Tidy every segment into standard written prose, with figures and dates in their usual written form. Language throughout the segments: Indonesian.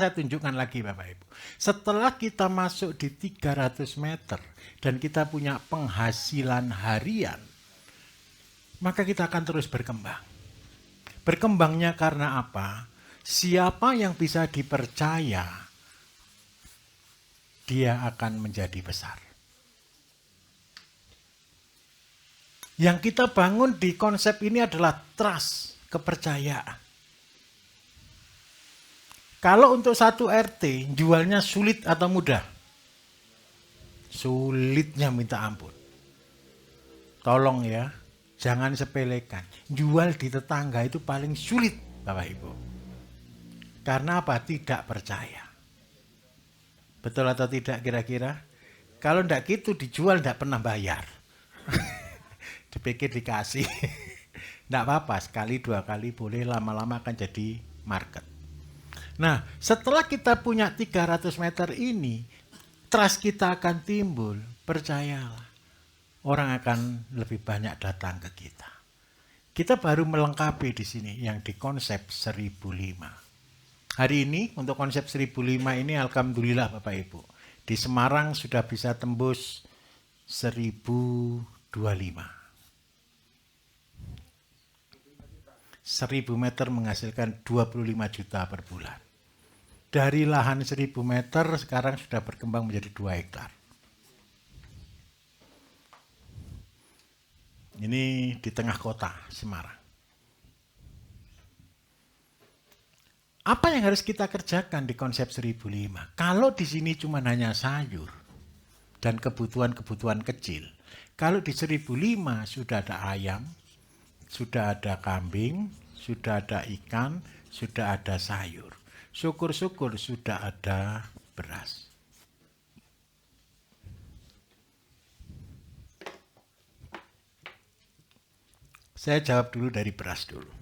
saya tunjukkan lagi Bapak Ibu. Setelah kita masuk di 300 meter dan kita punya penghasilan harian, maka kita akan terus berkembang. Berkembangnya karena apa? Siapa yang bisa dipercaya, dia akan menjadi besar. Yang kita bangun di konsep ini adalah trust, kepercayaan. Kalau untuk satu RT, jualnya sulit atau mudah? Sulitnya minta ampun. Tolong ya, jangan sepelekan. Jual di tetangga itu paling sulit, Bapak Ibu. Karena apa? Tidak percaya. Betul atau tidak kira-kira? Kalau tidak gitu dijual tidak pernah bayar. Dipikir dikasih. Tidak apa-apa, sekali dua kali boleh, lama-lama akan jadi market. Nah, setelah kita punya 300 meter ini, trust kita akan timbul, percayalah. Orang akan lebih banyak datang ke kita. Kita baru melengkapi di sini yang di konsep 1005. Hari ini untuk konsep 1005 ini alhamdulillah Bapak Ibu. Di Semarang sudah bisa tembus 1025. 1000 meter menghasilkan 25 juta per bulan. Dari lahan 1000 meter sekarang sudah berkembang menjadi 2 hektar. Ini di tengah kota Semarang. Apa yang harus kita kerjakan di konsep 1005? Kalau di sini cuma hanya sayur dan kebutuhan-kebutuhan kecil. Kalau di 1005 sudah ada ayam, sudah ada kambing, sudah ada ikan, sudah ada sayur. Syukur-syukur sudah ada beras. Saya jawab dulu dari beras dulu.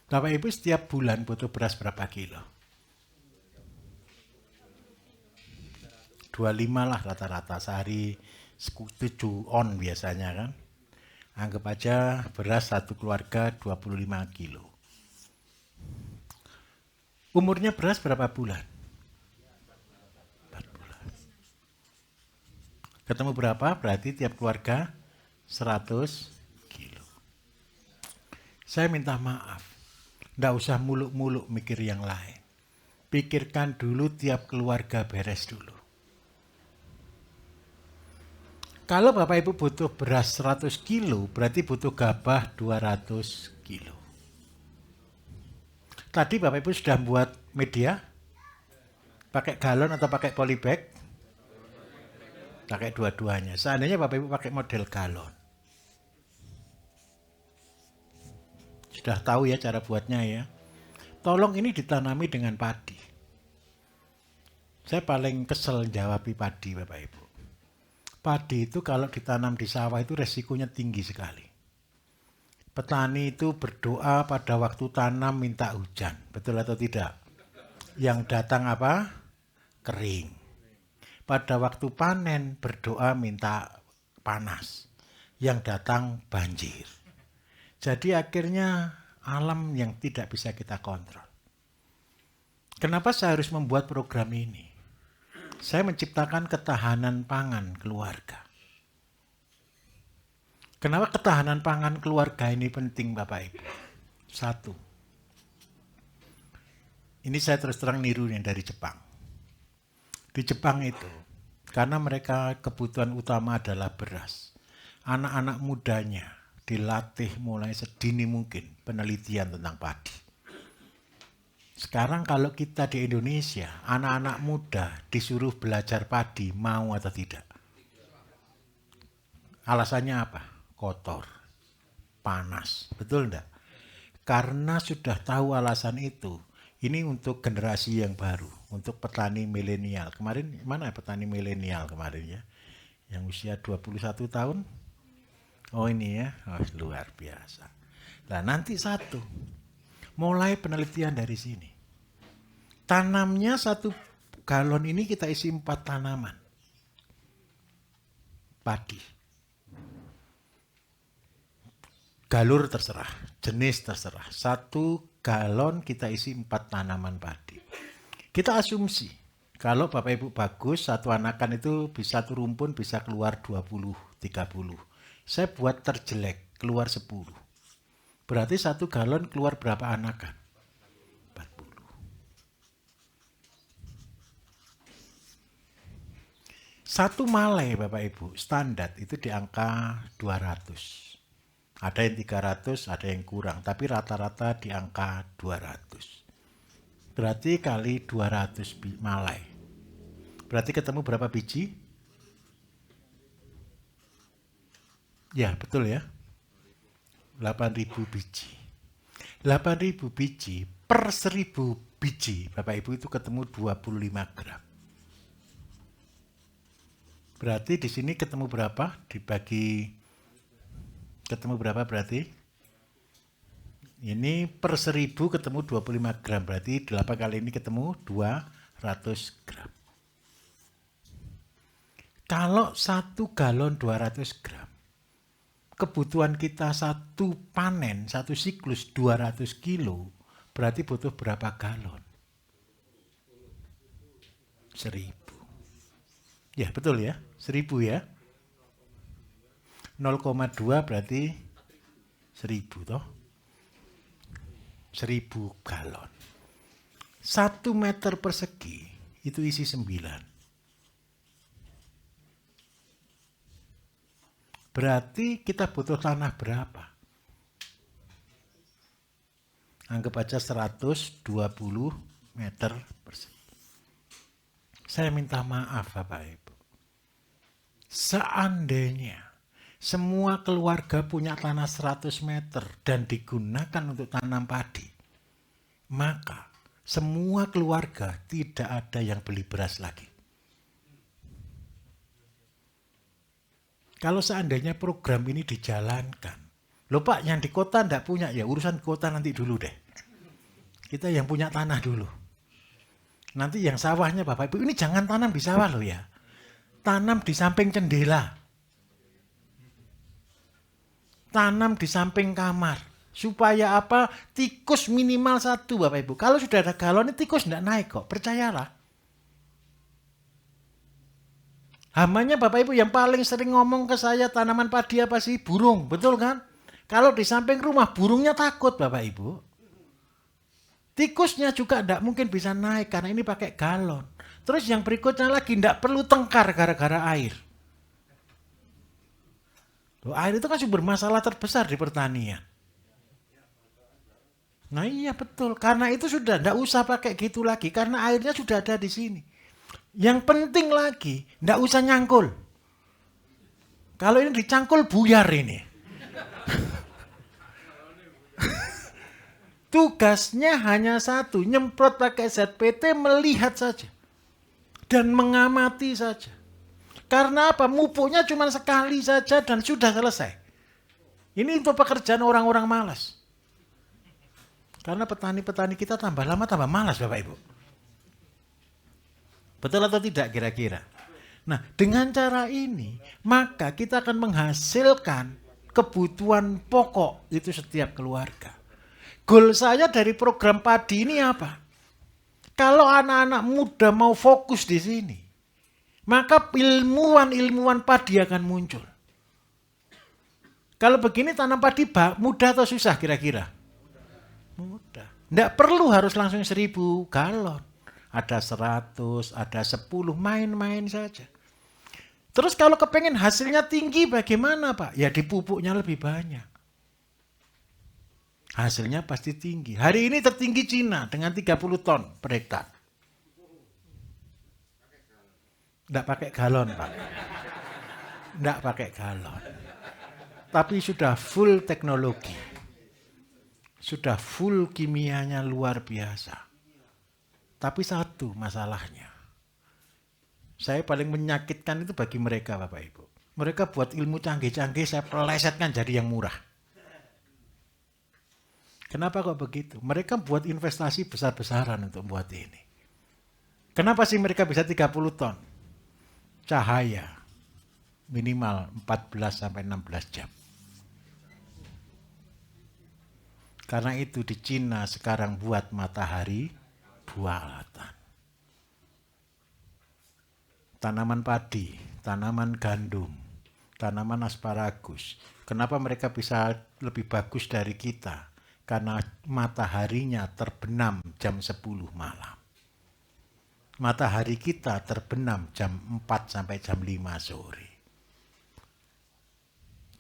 Bapak Ibu setiap bulan butuh beras berapa kilo? 25 lah rata-rata, sehari 7 on biasanya kan. Anggap aja beras satu keluarga 25 kilo. Umurnya beras berapa bulan? 4 bulan. Ketemu berapa? Berarti tiap keluarga 100 kilo. Saya minta maaf. Nggak usah muluk-muluk mikir yang lain. Pikirkan dulu tiap keluarga beres dulu. Kalau Bapak Ibu butuh beras 100 kilo, berarti butuh gabah 200 kilo. Tadi Bapak Ibu sudah buat media? Pakai galon atau pakai polybag? Pakai dua-duanya. Seandainya Bapak Ibu pakai model galon. Sudah tahu ya cara buatnya ya. Tolong ini ditanami dengan padi. Saya paling kesel jawabi padi Bapak Ibu. Padi itu kalau ditanam di sawah itu resikonya tinggi sekali. Petani itu berdoa pada waktu tanam minta hujan. Betul atau tidak? Yang datang apa? Kering. Pada waktu panen berdoa minta panas. Yang datang banjir. Jadi akhirnya alam yang tidak bisa kita kontrol. Kenapa saya harus membuat program ini? Saya menciptakan ketahanan pangan keluarga. Kenapa ketahanan pangan keluarga ini penting Bapak Ibu? Satu. Ini saya terus terang niru yang dari Jepang. Di Jepang itu, karena mereka kebutuhan utama adalah beras. Anak-anak mudanya dilatih mulai sedini mungkin penelitian tentang padi. Sekarang kalau kita di Indonesia, anak-anak muda disuruh belajar padi, mau atau tidak? Alasannya apa? Kotor, panas, betul enggak? Karena sudah tahu alasan itu, ini untuk generasi yang baru, untuk petani milenial. Kemarin mana petani milenial kemarin ya? Yang usia 21 tahun? Oh ini ya, luar biasa. Nah nanti satu, mulai penelitian dari sini. Tanamnya 1 galon ini kita isi 4 tanaman. Padi. Galur terserah, jenis terserah. 1 galon kita isi 4 tanaman padi. Kita asumsi, kalau Bapak Ibu bagus, satu anakan itu bisa satu rumpun bisa keluar 20, 30. Saya buat terjelek, keluar 10. Berarti 1 galon keluar berapa anakan? 40. Satu malai Bapak Ibu, standar itu di angka 200. Ada yang 300, ada yang kurang, tapi rata-rata di angka 200. Berarti kali 200 malai. Berarti ketemu berapa biji? Ya, betul ya. 8.000 biji. 8.000 biji per 1.000 biji, Bapak Ibu itu ketemu 25 gram. Berarti di sini ketemu berapa? Dibagi ketemu berapa berarti? Ini per 1.000 ketemu 25 gram. Berarti 8 kali ini ketemu 200 gram. Kalau 1 galon 200 gram, kebutuhan kita satu panen, satu siklus 200 kilo, berarti butuh berapa galon? 1.000. Ya betul ya, 1.000 ya. 0,2 berarti 1.000 toh. 1.000 galon. 1 meter persegi itu isi 9. Berarti kita butuh tanah berapa? Anggap aja 120 meter persegi. Saya minta maaf Bapak Ibu. Seandainya semua keluarga punya tanah 100 meter dan digunakan untuk tanam padi, maka semua keluarga tidak ada yang beli beras lagi. Kalau seandainya program ini dijalankan, loh Pak yang di kota enggak punya, ya urusan kota nanti dulu deh. Kita yang punya tanah dulu. Nanti yang sawahnya Bapak Ibu, ini jangan tanam di sawah loh ya. Tanam di samping jendela. Tanam di samping kamar. Supaya apa? Tikus minimal 1 Bapak Ibu. Kalau sudah ada galon, tikus enggak naik kok, percayalah. Hamanya Bapak Ibu yang paling sering ngomong ke saya tanaman padi apa sih? Burung, betul kan? Kalau di samping rumah burungnya takut Bapak Ibu. Tikusnya juga tidak mungkin bisa naik karena ini pakai galon. Terus yang berikutnya lagi tidak perlu tengkar gara-gara air. Loh, air itu kan sumber masalah terbesar di pertanian. Nah iya betul, karena itu sudah tidak usah pakai gitu lagi karena airnya sudah ada di sini. Yang penting lagi, tidak usah nyangkul. Kalau ini dicangkul buyar ini. Tugasnya hanya satu, nyemprot pakai ZPT, melihat saja. Dan mengamati saja. Karena apa? Mupuknya cuma sekali saja dan sudah selesai. Ini untuk pekerjaan orang-orang malas. Karena petani-petani kita tambah lama tambah malas Bapak Ibu. Betul atau tidak kira-kira? Nah, dengan cara ini, maka kita akan menghasilkan kebutuhan pokok itu setiap keluarga. Goal saya dari program padi ini apa? Kalau anak-anak muda mau fokus di sini, maka ilmuwan-ilmuwan padi akan muncul. Kalau begini tanam padi mudah atau susah kira-kira? Mudah. Tidak perlu harus langsung 1.000 galon. Ada 100, ada 10, main-main saja. Terus kalau kepengen hasilnya tinggi bagaimana Pak? Ya di pupuknya lebih banyak. Hasilnya pasti tinggi. Hari ini tertinggi Cina dengan 30 ton per hektar. Tidak pakai galon Pak. Tidak pakai galon. Tapi sudah full teknologi. Sudah full kimianya luar biasa. Tapi satu masalahnya. Saya paling menyakitkan itu bagi mereka Bapak Ibu. Mereka buat ilmu canggih-canggih saya pelesetkan jadi yang murah. Kenapa kok begitu? Mereka buat investasi besar-besaran untuk buat ini. Kenapa sih mereka bisa 30 ton? Cahaya minimal 14-16 jam. Karena itu di Cina sekarang buat matahari buatan. tanaman padi, tanaman gandum, tanaman asparagus. Kenapa mereka bisa lebih bagus dari kita? Karena mataharinya terbenam jam 10 malam. Matahari kita terbenam jam 4 sampai jam 5 sore.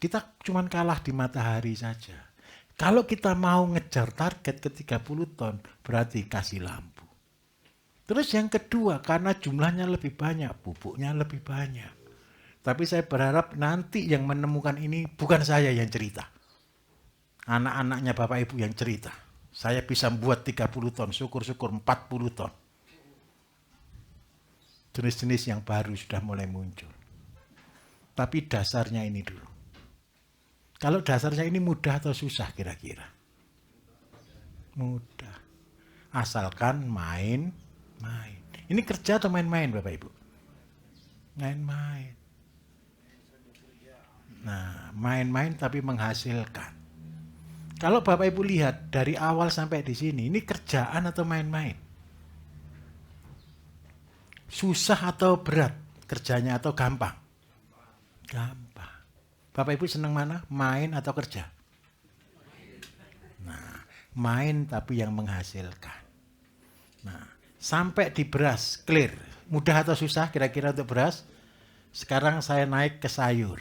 Kita cuma kalah di matahari saja. Kalau kita mau ngejar target ke 30 ton, berarti kasih lampu. Terus yang kedua, karena jumlahnya lebih banyak, pupuknya lebih banyak. Tapi saya berharap nanti yang menemukan ini bukan saya yang cerita. Anak-anaknya Bapak Ibu yang cerita. Saya bisa buat 30 ton, syukur-syukur 40 ton. Jenis-jenis yang baru sudah mulai muncul. Tapi dasarnya ini dulu. Kalau dasarnya ini mudah atau susah kira-kira? Mudah. Asalkan main. Ini kerja atau main-main Bapak Ibu? Main-main. Nah, main-main tapi menghasilkan. Kalau Bapak Ibu lihat dari awal sampai di sini, ini kerjaan atau main-main? Susah atau berat kerjanya atau gampang? Gampang. Bapak Ibu senang mana? Main atau kerja? Nah, main tapi yang menghasilkan. Nah, sampai di beras, clear. Mudah atau susah kira-kira untuk beras? Sekarang saya naik ke sayur.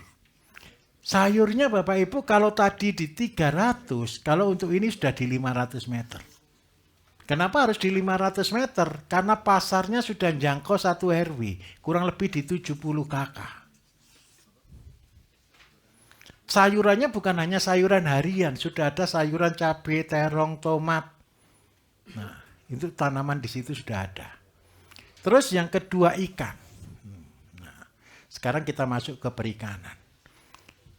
Sayurnya Bapak Ibu kalau tadi di 300, kalau untuk ini sudah di 500 meter. Kenapa harus di 500 meter? Karena pasarnya sudah jangkau 1 RW, kurang lebih di 70 kakak. Sayurannya bukan hanya sayuran harian, sudah ada sayuran cabai, terong, tomat. Nah, itu tanaman di situ sudah ada. Terus yang kedua ikan. Nah, sekarang kita masuk ke perikanan.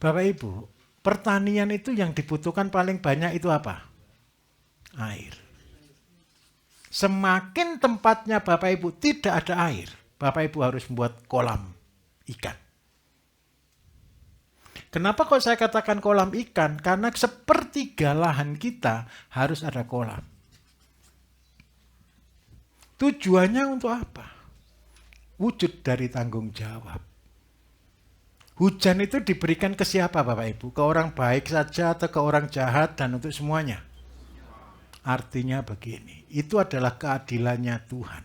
Bapak Ibu, pertanian itu yang dibutuhkan paling banyak itu apa? Air. Semakin tempatnya Bapak Ibu tidak ada air, Bapak Ibu harus membuat kolam ikan. Kenapa kok saya katakan kolam ikan? Karena sepertiga lahan kita harus ada kolam. Tujuannya untuk apa? Wujud dari tanggung jawab. Hujan itu diberikan ke siapa Bapak Ibu? Ke orang baik saja atau ke orang jahat dan untuk semuanya? Artinya begini, itu adalah keadilannya Tuhan.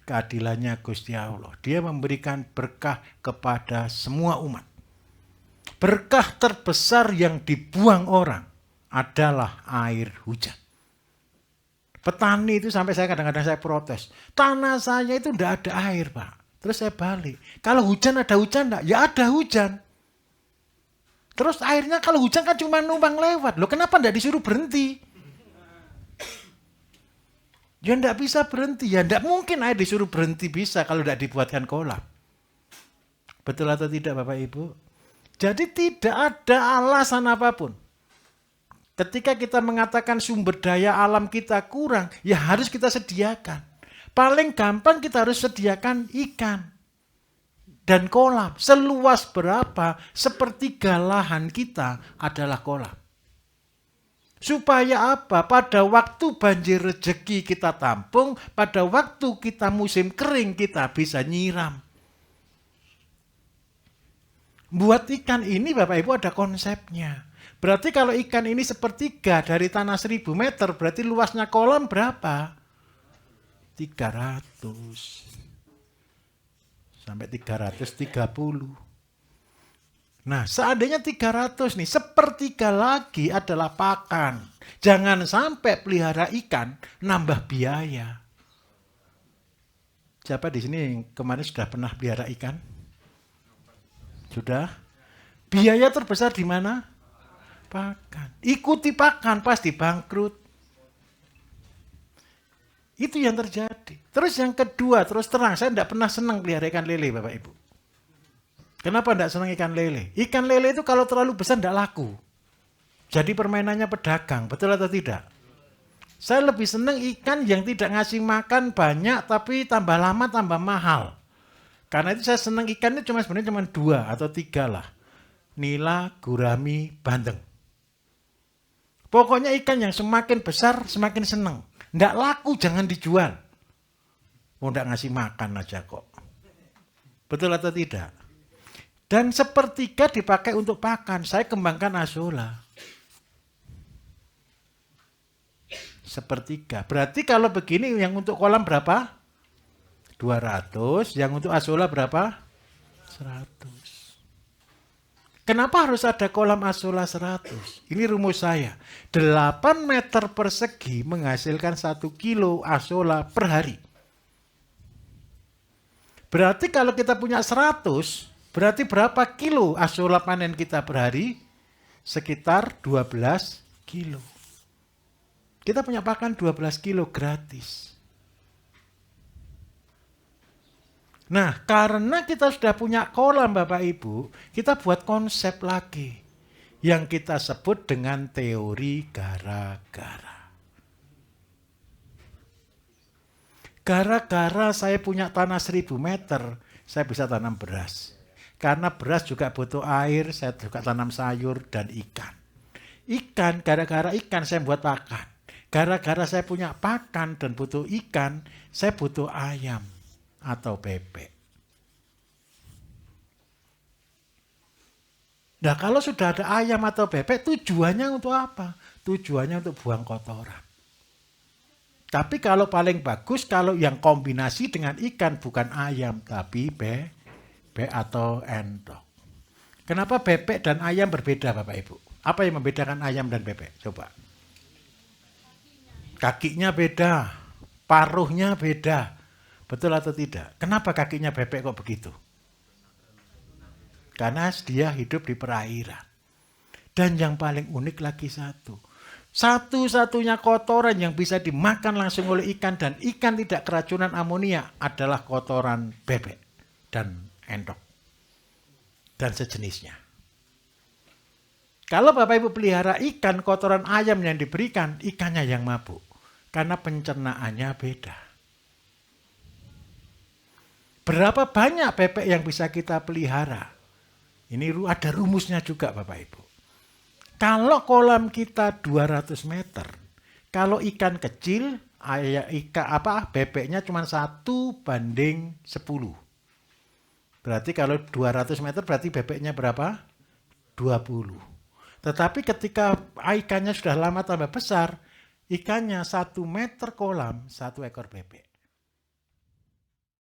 Keadilannya Gusti Allah. Dia memberikan berkah kepada semua umat. Berkah terbesar yang dibuang orang adalah air hujan. Petani itu sampai kadang-kadang saya protes. Tanah saya itu tidak ada air Pak. Terus saya balik. Kalau hujan ada hujan enggak? Ya ada hujan. Terus airnya kalau hujan kan cuma numpang lewat. Loh kenapa enggak disuruh berhenti? Ya enggak bisa berhenti. Ya enggak mungkin air disuruh berhenti bisa kalau enggak dibuatkan kolam. Betul atau tidak Bapak Ibu? Jadi tidak ada alasan apapun. Ketika kita mengatakan sumber daya alam kita kurang, ya harus kita sediakan. Paling gampang kita harus sediakan ikan dan kolam. Seluas berapa? Sepertiga lahan kita adalah kolam. Supaya apa? Pada waktu banjir rezeki kita tampung, pada waktu kita musim kering kita bisa nyiram. Buat ikan ini Bapak Ibu ada konsepnya. Berarti kalau ikan ini sepertiga dari tanah 1000 meter, berarti luasnya kolam berapa? 300. Sampai 330. Nah, seandainya 300 nih, sepertiga lagi adalah pakan. Jangan sampai pelihara ikan nambah biaya. Siapa di sini yang kemarin sudah pernah pelihara ikan? Sudah? Biaya terbesar di mana? Pakan. Ikuti pakan pasti bangkrut. Itu yang terjadi. Terus yang kedua, terus terang, saya tidak pernah senang pelihara ikan lele Bapak Ibu. Kenapa tidak senang ikan lele? Ikan lele itu kalau terlalu besar tidak laku. Jadi permainannya pedagang, betul atau tidak? Saya lebih senang ikan yang tidak ngasih makan banyak tapi tambah lama tambah mahal. Karena itu saya senang ikan itu sebenarnya cuma 2 atau 3 lah. Nila, gurami, bandeng. Pokoknya ikan yang semakin besar semakin senang. Nggak laku jangan dijual. Mau nggak ngasih makan aja kok. Betul atau tidak? Dan sepertiga dipakai untuk pakan. Saya kembangkan azolla. Sepertiga. Berarti kalau begini yang untuk kolam berapa? 200. Yang untuk azolla berapa? 100. Kenapa harus ada kolam azolla 100? Ini rumus saya. 8 meter persegi menghasilkan 1 kilo azolla per hari. Berarti kalau kita punya 100, berarti berapa kilo azolla panen kita per hari? Sekitar 12 kilo. Kita punya pakan 12 kilo gratis. Nah, karena kita sudah punya kolam Bapak Ibu, kita buat konsep lagi yang kita sebut dengan teori gara-gara. Gara-gara saya punya tanah 1000 meter, saya bisa tanam beras. Karena beras juga butuh air, saya juga tanam sayur dan ikan. Ikan, gara-gara ikan saya buat pakan. Gara-gara saya punya pakan dan butuh ikan, saya butuh ayam atau bebek. Nah, kalau sudah ada ayam atau bebek, tujuannya untuk apa? Tujuannya untuk buang kotoran. Tapi kalau paling bagus, kalau yang kombinasi dengan ikan bukan ayam, tapi bebek atau entok. Kenapa bebek dan ayam berbeda Bapak Ibu? Apa yang membedakan ayam dan bebek? Coba. Kakinya beda, paruhnya beda. Betul atau tidak? Kenapa kakinya bebek kok begitu? Karena dia hidup di perairan. Dan yang paling unik lagi satu-satunya kotoran yang bisa dimakan langsung oleh ikan dan ikan tidak keracunan amonia adalah kotoran bebek dan entok dan sejenisnya. Kalau Bapak Ibu pelihara ikan, kotoran ayam yang diberikan, ikannya yang mabuk. Karena pencernaannya beda. Berapa banyak bebek yang bisa kita pelihara? Ini ada rumusnya juga Bapak Ibu. Kalau kolam kita 200 meter, kalau ikan kecil, bebeknya cuma 1:10. Berarti kalau 200 meter berarti bebeknya berapa? 20. Tetapi ketika ikannya sudah lama tambah besar, ikannya 1 meter kolam, 1 ekor bebek.